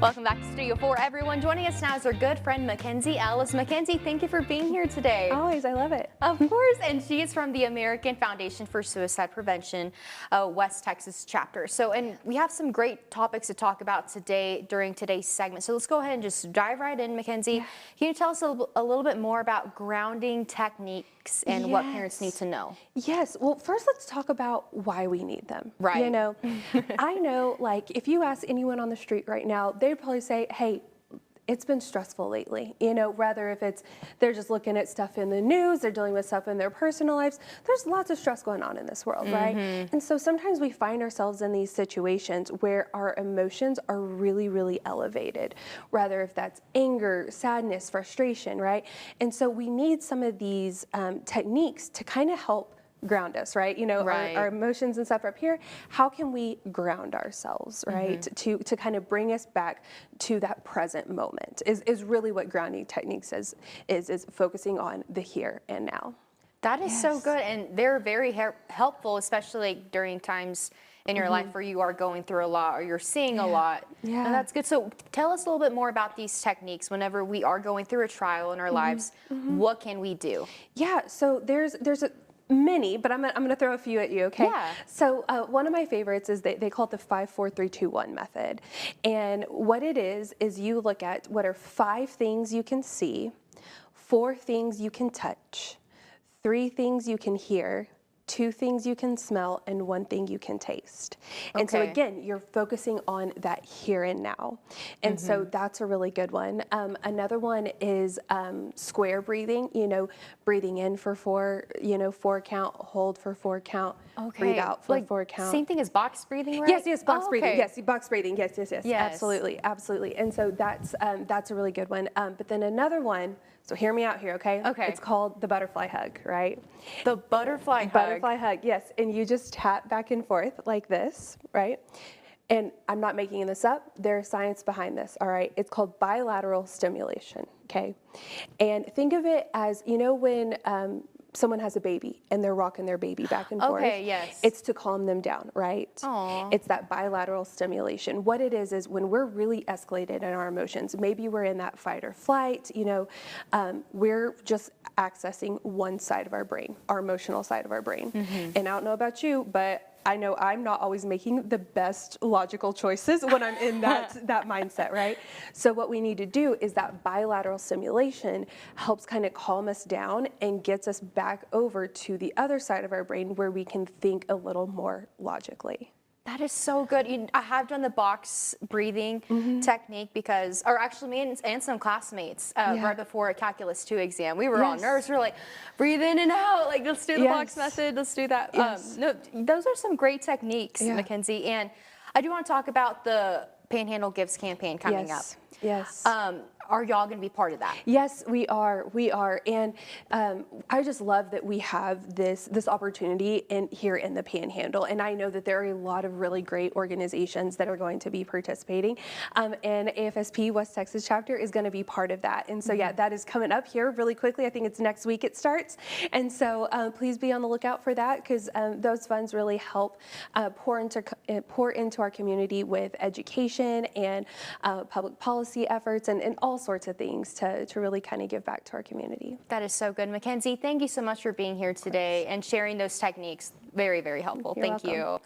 Welcome back to Studio 4, everyone. Joining us now is our good friend, Mackenzie Ellis. Mackenzie, thank you for being here today. Always, I love it. Of course, and she is from the American Foundation for Suicide Prevention, West Texas chapter. And we have some great topics to talk about today during today's segment. So let's go ahead and just dive right in, Mackenzie. Yeah. Can you tell us a little bit more about grounding techniques and what parents need to know? Yes. Well, first let's talk about why we need them. Right. You know, I know, like, if you ask anyone on the street right now, they'd probably say, hey, it's been stressful lately. You know, rather if it's they're just looking at stuff in the news, they're dealing with stuff in their personal lives. There's lots of stress going on in this world, right? And so sometimes we find ourselves in these situations where our emotions are really, really elevated, rather if that's anger, sadness, frustration, right? And so we need some of these techniques to kind of help ground us, right? You know, our emotions and stuff are up here. How can we ground ourselves, right? To kind of bring us back to that present moment is really what grounding techniques is focusing on the here and now. That is so good, and they're very helpful, especially during times in your life where you are going through a lot or you're seeing a lot. Yeah. And that's good. So tell us a little bit more about these techniques whenever we are going through a trial in our lives. What can we do? Yeah, so there's many, but I'm gonna throw a few at you, okay? Yeah. So one of my favorites is they call it the 5-4-3-2-1 method. And what it is you look at what are 5 things you can see, 4 things you can touch, 3 things you can hear, 2 things you can smell, and 1 thing you can taste. And so again, you're focusing on that here and now. And so that's a really good one. Another one is square breathing, you know, breathing in for 4, 4 count, hold for 4 count, breathe out for 4 count. Same thing as box breathing, right? Yes, box breathing. Yes, box breathing. Yes. Yes. Absolutely. And so that's a really good one. But then another one, so hear me out here, okay? Okay. It's called the butterfly hug, right? The butterfly hug. Butterfly hug, yes. And you just tap back and forth like this, right? And I'm not making this up. There's science behind this, all right? It's called bilateral stimulation, okay? And think of it as, you know, when someone has a baby and they're rocking their baby back and forth. Okay, yes. It's to calm them down, right? Aw. It's that bilateral stimulation. What it is when we're really escalated in our emotions, maybe we're in that fight or flight, you know, we're just accessing one side of our brain, our emotional side of our brain. And I don't know about you, but I know I'm not always making the best logical choices when I'm in that mindset, right? So what we need to do is that bilateral stimulation helps kind of calm us down and gets us back over to the other side of our brain where we can think a little more logically. That is so good. I have done the box breathing technique because, or actually me and some classmates right before a Calculus 2 exam, we were all nervous. We were like, breathe in and out, like let's do the box method, let's do that. No, those are some great techniques, Mackenzie. And I do want to talk about the Panhandle Gives campaign coming up. Yes. Are y'all going to be part of that? Yes, we are. And I just love that we have this opportunity here in the Panhandle. And I know that there are a lot of really great organizations that are going to be participating. And AFSP West Texas chapter is going to be part of that. And so, yeah, that is coming up here really quickly. I think it's next week it starts. And so please be on the lookout for that because those funds really help pour into our community with education and public policy efforts and all sorts of things to really kind of give back to our community. That is so good. Mackenzie, thank you so much for being here today and sharing those techniques. Very, very helpful. You're Thank welcome. you.